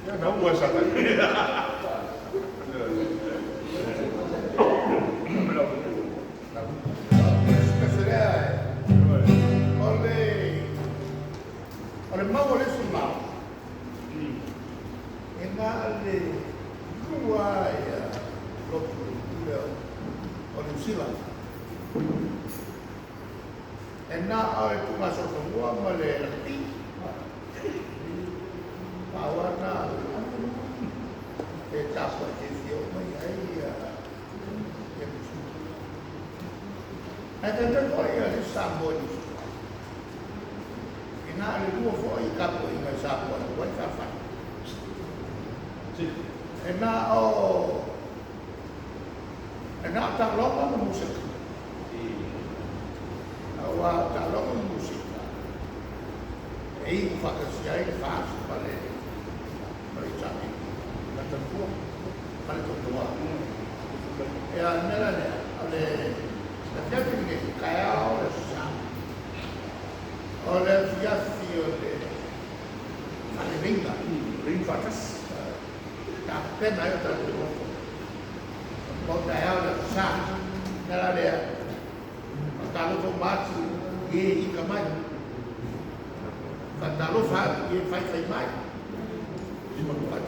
não vou achar também. Olha, mau oleh sulau. Enggak ada dua ya, oleh New Enggak ada tu masuk semua melerti. Bawana kita posisi orang ayah. Ada tu yang disambut. Ina ada dua foi kapo ina sapo buat kapan. Ina tak lama musik. Awak tak lama musik. Ei fakat siapa faz pada mereka ini. Macam tu, macam tu. Ya, mana ni? Ada setiap ini kaya orang susah. Oleh fiasi oleh ada ring fakas. Tak pernah ada tu. Bawa daya oleh susah. Nala dia kalau tu mati, ye ikamai. Kalau faz ye faz mai.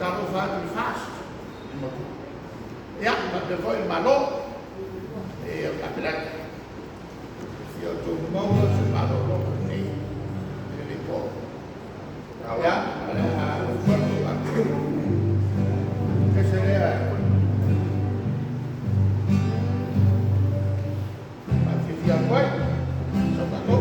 Kalau faz ele faz. Ya, mas depois malou. Eu capelete. Se eu estou mal, se malou logo nem. Ya, ¿qué sería? Así se fue, se mató.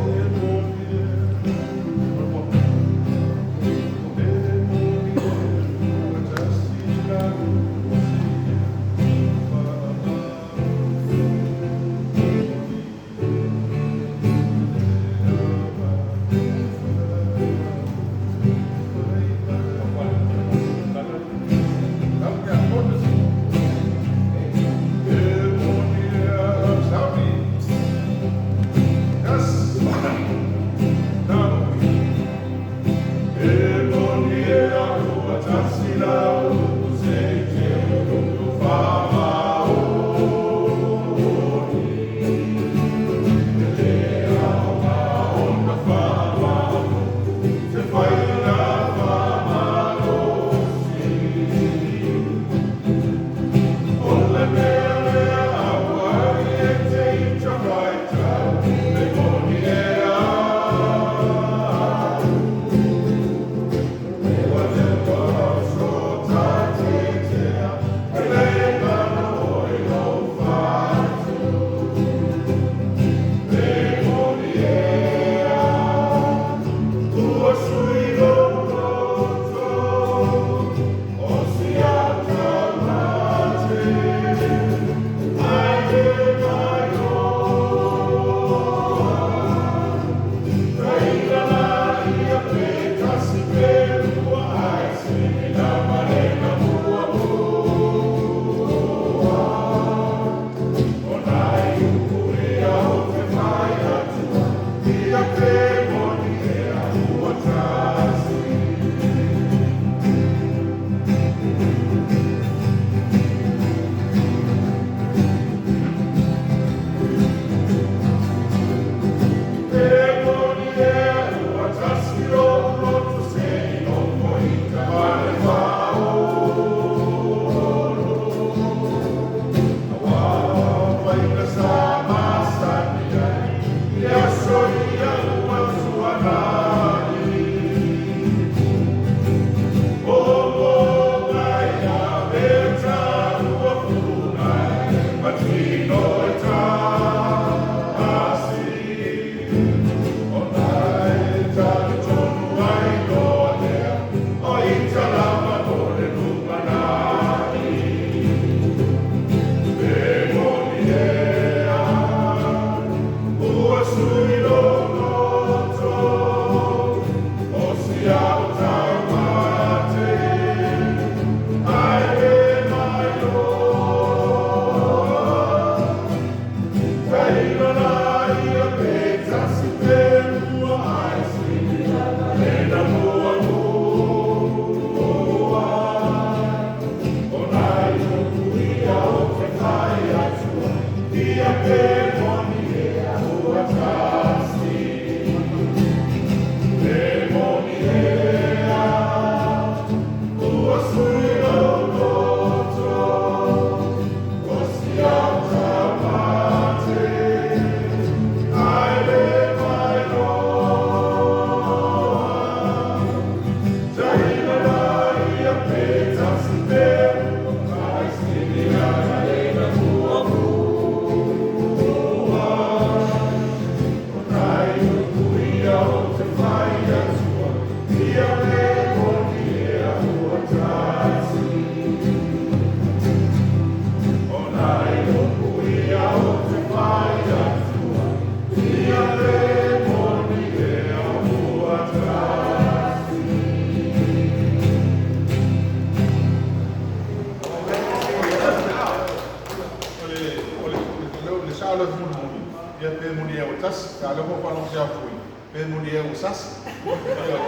muni e o tas, ka loko pa no sia fui. Pe muni e o sas.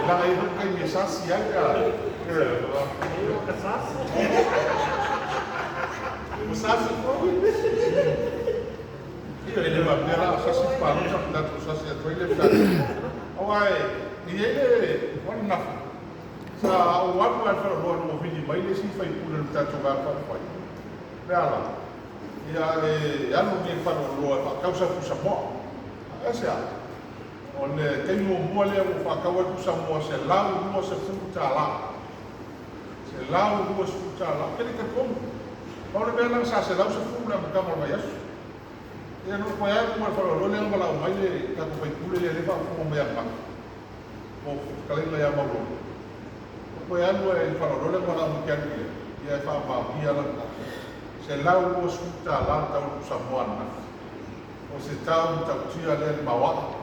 La ai no kai me sas ia ka. Ka sas. O sas ko. Io le va bera sas pa no sa ta sas e toile ta. Oi, ni ele one enough. Sa o wa pa fa ro no vidi mai le si fai pure ta toga pa fai. Reala. Ia e anu ke fa no ro fa causa fu sa mo. Esa. On ke mo mo le o fa ka wa sa mo se la mo se fu ta la. Se la mo se fu ta la. Ke le ka kom. Ora be lang sa se la se fu na ka mo vai asu. Ia no ko ya mo fa ro le ngo la mai le ka ko fai pure le fa fu mo ya pa. Mo ka le ya mo ro. Ko ya no e fa ro le ngo la mo ka ni. Ia fa ba ia la. Se lau o skuta la tau Samoana. O se tau tau tia le mawa.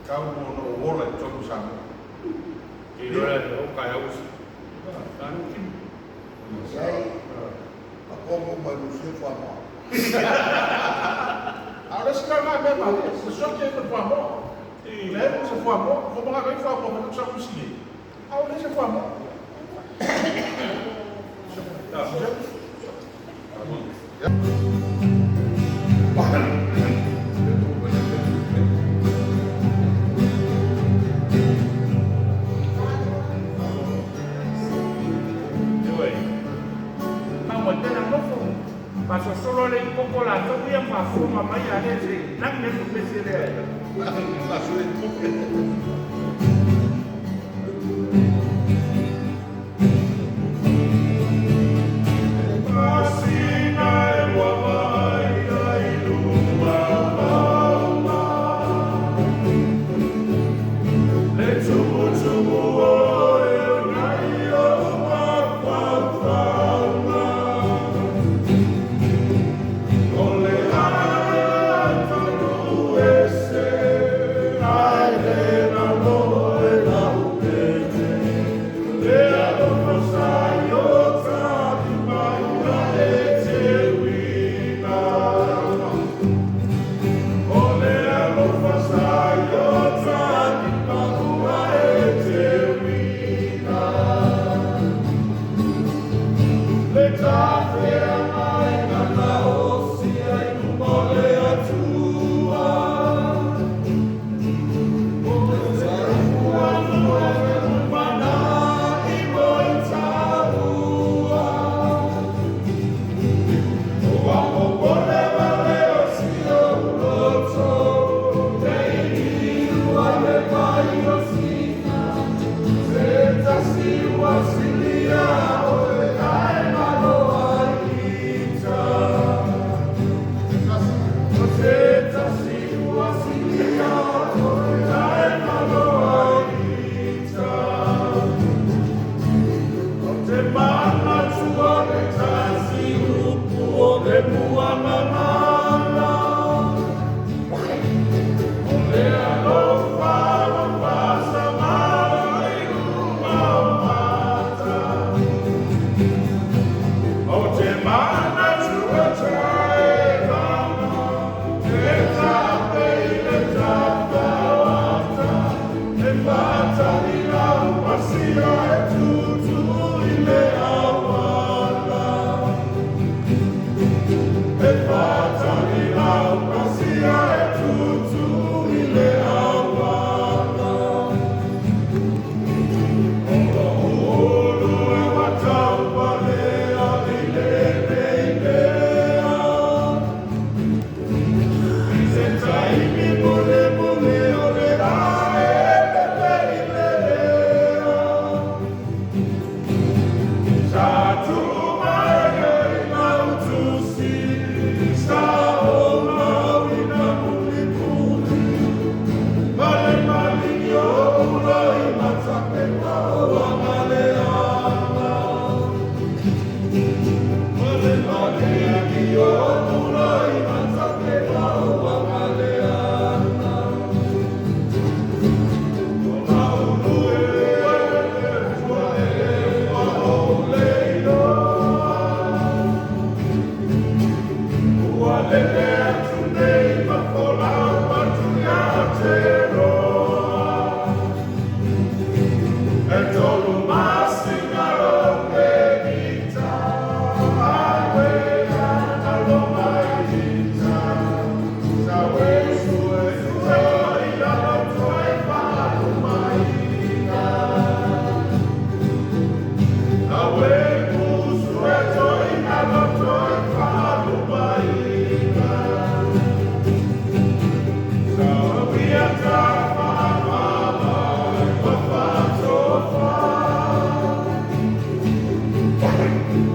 Kau mo no ola i tonu Samoa. I rola o kai au. Kanu kim. Sai, a como mai luce fa mo. Ahora se kama me ma, se soke e fa mo. Le mo se fa mo, ko mga kai fa mo ko sa kusili. Ahora se fa mo. Paso solo le poco la tobia pa fuma mai a lese, nak ne ku pesile. La sule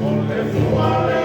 ole fuale